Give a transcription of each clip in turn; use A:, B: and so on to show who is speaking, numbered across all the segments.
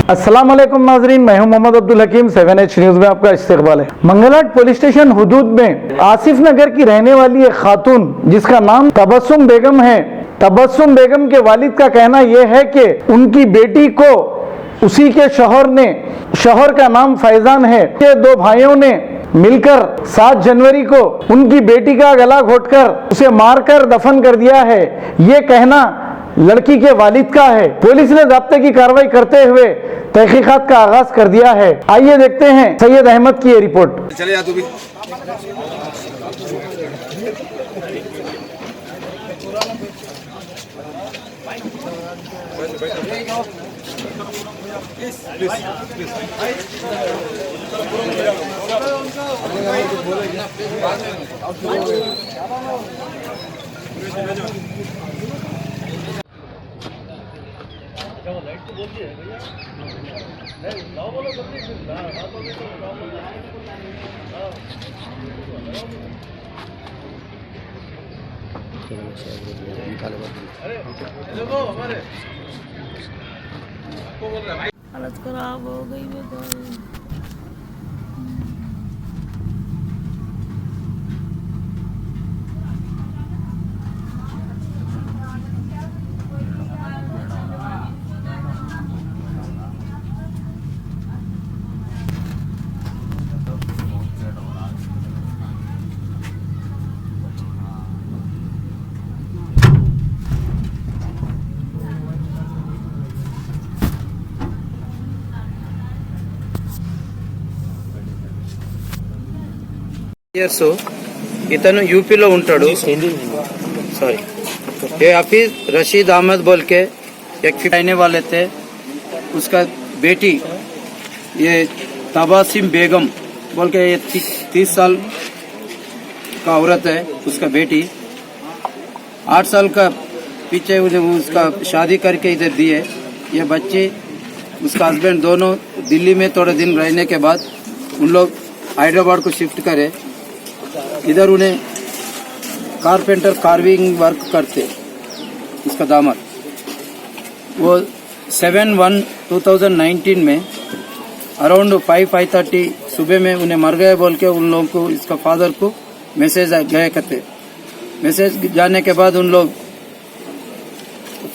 A: अस्सलाम वालेकुम नाजरीन, मैं हूं मोहम्मद अब्दुल हकीम। 7H न्यूज में आपका इस्तकबाल है। मंगलहाट पुलिस स्टेशन हुदूद में आसिफ नगर की रहने वाली एक खातून जिसका नाम तबस्सुम बेगम है, तबस्सुम बेगम के वालिद का कहना यह है कि उनकी बेटी को उसी के शौहर का नाम फैजान है, के दो भाइयों ने मिलकर 7 जनवरी को उनकी बेटी का गला घोटकर उसे मारकर दफन कर दिया है। ये कहना लड़की के वालिद का है। पुलिस ने ज़ब्ते की कार्रवाई करते हुए तहकीकात का आगाज कर दिया है। आइए देखते हैं सैयद अहमद की ये रिपोर्ट।
B: चले जा तू भी।
C: हालत खराब हो गई बेचारी।
D: ఇయర్స్ ఇతను యూపీలో ఉంటాడు। सॉरी, ये हफीज रशीद अहमद बोल के एक रहने वाले थे। उसका बेटी ये तबस्सुम बेगम बोल के 30 साल का औरत है। उसका बेटी 8 साल का पीछे उसका शादी करके इधर दिए। ये बच्चे उसका हस्बैंड दोनों दिल्ली में थोड़े दिन रहने के बाद उन लोग हैदराबाद को शिफ्ट करे। इधर उन्हें कारपेंटर कार्विंग वर्क करते। उसका दामाद वो 7/1/2019 में अराउंड 5:30 सुबह में उन्हें मर गए बोल के उन लोगों को, इसका फादर को मैसेज गए करते। मैसेज जाने के बाद उन लोग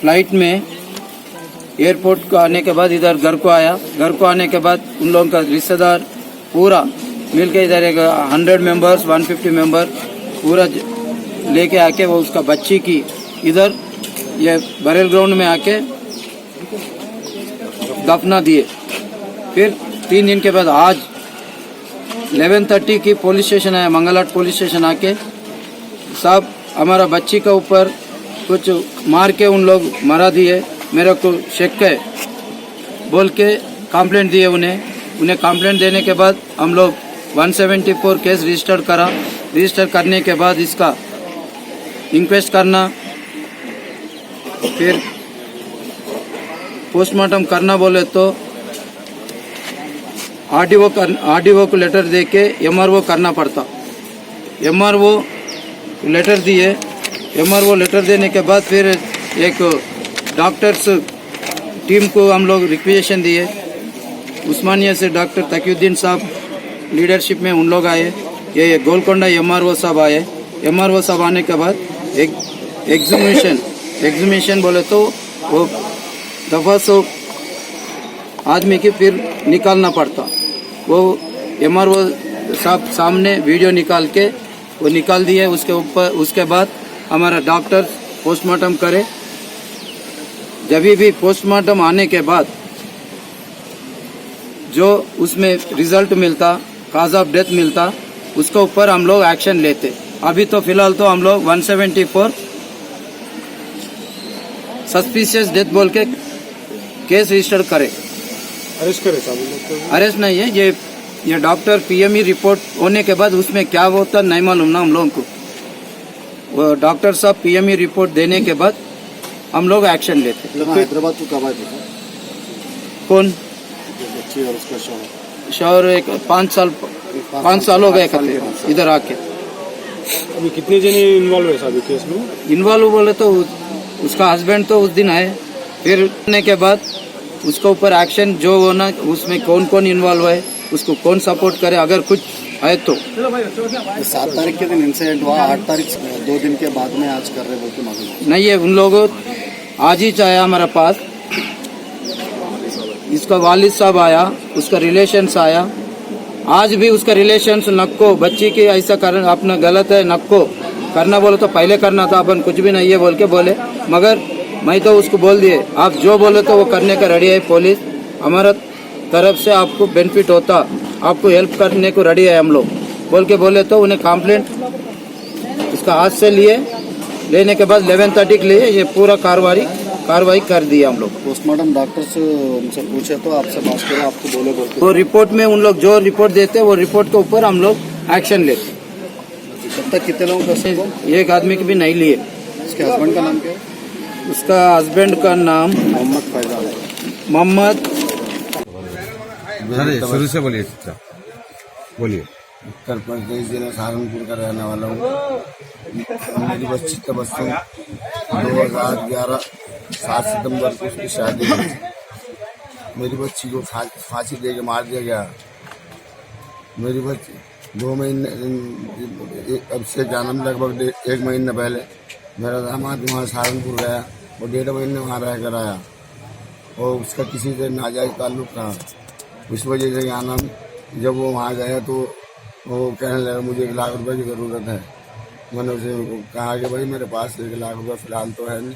D: फ्लाइट में एयरपोर्ट को आने के बाद इधर घर को आया। घर को आने के बाद उन लोगों का रिश्तेदार पूरा मिलके इधर 100 मेंबर्स 150 मेंबर पूरा लेके आके वो उसका बच्ची की इधर ये बरेल ग्राउंड में आके दफना दिए। फिर 3 दिन के बाद आज 11:30 की पुलिस स्टेशन आया, मंगलहाट पुलिस स्टेशन आके साहब हमारा बच्ची के ऊपर कुछ मार के उन लोग मरा दिए, मेरे को शक है बोल के कंप्लेंट दिए। उन्हें कंप्लेंट देने के बाद हम लोग 174 केस रजिस्टर करने के बाद इसका इंक्वेस्ट करना, फिर पोस्टमार्टम करना बोले तो आरडीओ को लेटर दे के एमआरओ करना पड़ता। एमआरओ लेटर दिए। एमआरओ लेटर देने के बाद फिर एक डॉक्टर्स टीम को हम लोग रिक्वेशन दिए। उस्मानिया से डॉक्टर तकीउद्दीन साहब लीडरशिप में उन लोग आए। ये गोलकोंडा एमआरओ साहब आए। एमआरओ साहब आने के बाद एक एग्जीमेशन बोले तो वो दफा 100 आदमी की फिर निकालना पड़ता। वो एमआरओ साहब सामने वीडियो निकाल के वो निकाल दिए। उसके बाद हमारा डॉक्टर पोस्टमार्टम करे। जब भी पोस्टमार्टम आने के बाद जो उसमें रिजल्ट मिलता, काज ऑफ डेथ मिलता, उसके ऊपर हम लोग एक्शन लेते। अभी तो फिलहाल तो हम लोग 174 सस्पिशियस डेथ बोल के केस रजिस्टर करे। अरेस्ट नहीं है, ये डॉक्टर पीएमई रिपोर्ट होने के बाद उसमें क्या होता नहीं मालूम ना हम लोगों को। वो डॉक्टर साहब पीएमई रिपोर्ट देने के बाद हम लोग एक्शन लेते।
B: हैदराबाद को कब आए थे?
D: कौन?
B: और उसका
D: शौहर 5 साल हो गए इधर आके।
B: अभी कितने जने इन्वॉल्व है साहब केस में?
D: इन्वॉल्व बोले तो उसका हस्बैंड तो उस दिन आए। फिर आने के बाद उसके ऊपर एक्शन जो होना, उसमें कौन कौन इन्वॉल्व है, उसको कौन सपोर्ट करे, अगर कुछ है तो।
B: 7 तारीख के दिन इंसिडेंट हुआ, 8 तारीख 2 दिन के बाद में आज कर रहे बोल के मालूम।
D: नहीं है, उन लोगों आज ही चाहे हमारे पास, इसका वालिद साहब आया, उसका रिलेशंस आया, आज भी उसका रिलेशंस नक्को बच्ची की ऐसा करना अपना गलत है, नक्को करना बोले तो पहले करना था, अपन कुछ भी नहीं है बोल के बोले, मगर मैं तो उसको बोल दिए आप जो बोले तो वो करने का रेडी है। पुलिस हमारा तरफ से आपको बेनिफिट होता, आपको हेल्प करने को रेडी है हम लोग बोल के बोले, तो उन्हें कंप्लेंट उसका हाथ से लेने के बाद 11:30 के लिए ये पूरा कार्रवाई कर दिया हम लोग।
B: पोस्टमार्टम डॉक्टर से उनसे पूछे तो आपसे बात करें, आपको बोले बोलते
D: वो रिपोर्ट में उन लोग जो रिपोर्ट देते हैं वो रिपोर्ट के ऊपर हम लोग एक्शन लेते।
B: तब तक कितने लोगों का?
D: एक आदमी की भी नहीं लिए।
B: इसके हस्बैंड का नाम क्या है?
D: उसका हस्बैंड का नाम
B: मोहम्मद फैजान।
D: मोहम्मद।
E: शुरू से बोलिए, बोलिए।
F: उत्तर प्रदेश जिला सहारनपुर का रहने वाला हूँ। मेरी बच्ची तबस्सुम 2011 7 सितंबर को उसकी शादी हुई। मेरी बच्ची को फांसी दे के मार दिया गया। मेरी बच्ची 2 महीने अब से जन्म लगभग 1 महीने पहले मेरा दामाद वहाँ सहारनपुर गया और 1.5 महीने वहाँ रह कर आया और उसका किसी से नाजायज ताल्लुक था। इस वजह से क्या नाम, जब वो वहाँ गया तो वो कहने लगा मुझे 1 लाख रुपए की ज़रूरत है। मैंने उसे कहा कि भाई मेरे पास 1 लाख रुपये फ़िलहाल तो है नहीं।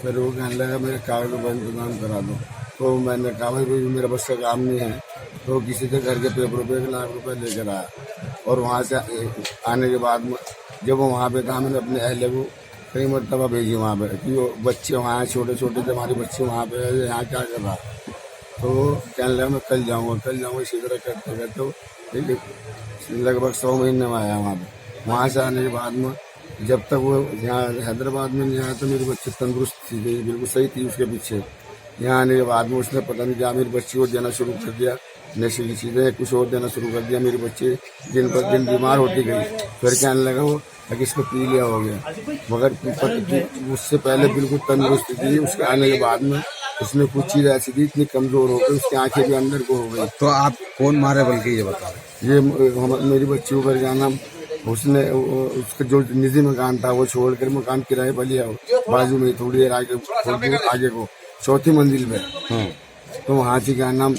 F: फिर वो कहने लगा मेरे कागज़ों का इंतजाम करा दो। तो मैंने कहा भाई मेरे बस का काम नहीं है। तो किसी के घर के पेपरों पे 1 लाख रुपये लेकर आया और वहाँ से आने के बाद जब वो वहाँ पे था, मैंने अपने अहले को कई मरतबा भेजी वहाँ पे कि वो बच्चे वहाँ छोटे छोटे थे, हमारे बच्चे वहाँ पे है, यहाँ क्या कर रहा। तो कहने लगा मैं कल जाऊँगा इसी तरह करते करते लगभग 100 महीने में आया वहाँ पे। वहाँ से आने के बाद में जब तक वो यहाँ हैदराबाद में नहीं आया तो मेरी बच्ची तंदुरुस्त थी, बिल्कुल सही थी। उसके पीछे यहाँ आने के बाद में उसने पता नहीं क्या मेरी बच्ची को देना शुरू कर दिया, नशे की चीज़ें कुछ और देना शुरू कर दिया। मेरी बच्ची दिन पर दिन बीमार होती गई। फिर कहने लगा वो कि इसको पी लिया हो गया, मगर उससे पहले बिल्कुल तंदुरुस्त थी। उसके आने के बाद में उसमें कुछ चीज़ ऐसी थी इतनी कमज़ोर हो गई, उसकी आंखें भी अंदर को हो गई।
E: तो आप कौन मारे बल्कि ये बता रहे?
F: ये मेरी बच्ची ऊपर क्या नाम, उसने उसका जो निजी मकान था वो छोड़कर मकान किराए पर लिया बाजू में थोड़ी देर आगे को 4थी मंजिल पे। तो वहाँ से क्या नाम,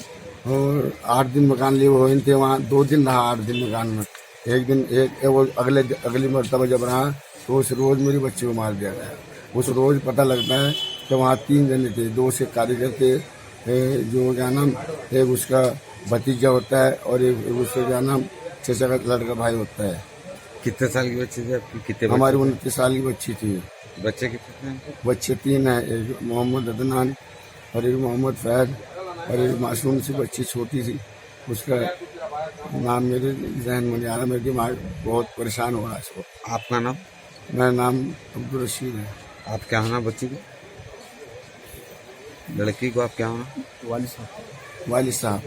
F: और 8 दिन मकान लिए हुए थे वहाँ। 2 दिन रहा 8 दिन मकान में। एक वो अगली मरतबा जब रहा तो उस रोज मेरी बच्ची को मार दिया गया। उस रोज पता लगता है कि वहाँ 3 जने थे, 2 से कारीगर थे, जो क्या नाम एक उसका भतीजा होता है और एक उसका क्या नाम चचा का लड़का भाई होता है।
E: कितने साल की बच्ची थी आपकी? कितने
F: हमारी 29 साल की बच्ची थी।
E: बच्चे कितने हैं?
F: बच्चे 3 हैं, एक मोहम्मद अदनान और एक मोहम्मद फैद और एक मासूम सी बच्ची छोटी सी, उसका नाम मेरे जहन में नहीं आ रहा। मेरे दिमाग बहुत परेशान हो रहा है इसको।
E: आपका नाम?
F: मेरा नाम अब्दुल रशीद है।
E: आप क्या होना बच्ची को? लड़की को आप क्या होना?
F: वालिद साहब।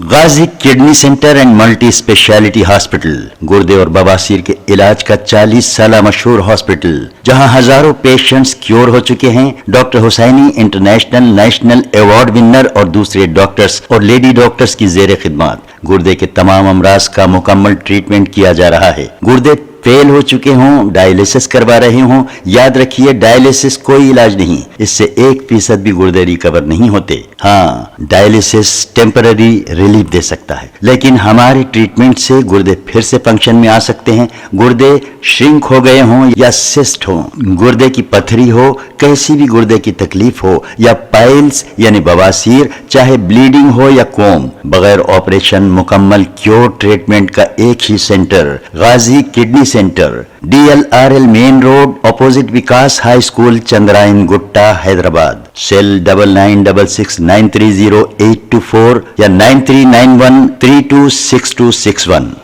G: Ghazi kidney centre and multi speciality hospital, गुर्दे और बवासीर के इलाज का 40 साल मशहूर हॉस्पिटल, जहां हजारों पेशेंट्स क्योर हो चुके हैं। Doctor Husaini international national award winner और दूसरे डॉक्टर्स और लेडी डॉक्टर्स की जेर खिदमत गुर्दे के तमाम अमराज का मुकम्मल ट्रीटमेंट किया जा रहा है। गुर्दे फेल हो चुके हों, डायलिसिस करवा रहे हों, याद रखिए डायलिसिस कोई इलाज नहीं, इससे 1% भी गुर्दे रिकवर नहीं होते। हाँ, डायलिसिस टेम्पररी रिलीफ दे सकता है, लेकिन हमारे ट्रीटमेंट से गुर्दे फिर से फंक्शन में आ सकते हैं। गुर्दे श्रिंक हो गए हों या सिस्ट हो, गुर्दे की पथरी हो, कैसी भी गुर्दे की तकलीफ हो या पाइल्स यानी बवासीर, चाहे ब्लीडिंग हो या कोम, बगैर ऑपरेशन मुकम्मल क्योर ट्रीटमेंट का एक ही centre, Ghazi kidney centre, DLRL main road, opposite Vikas high school, Chandrayan Gutta, Hyderabad. Cell 9966930824 या 9391326261।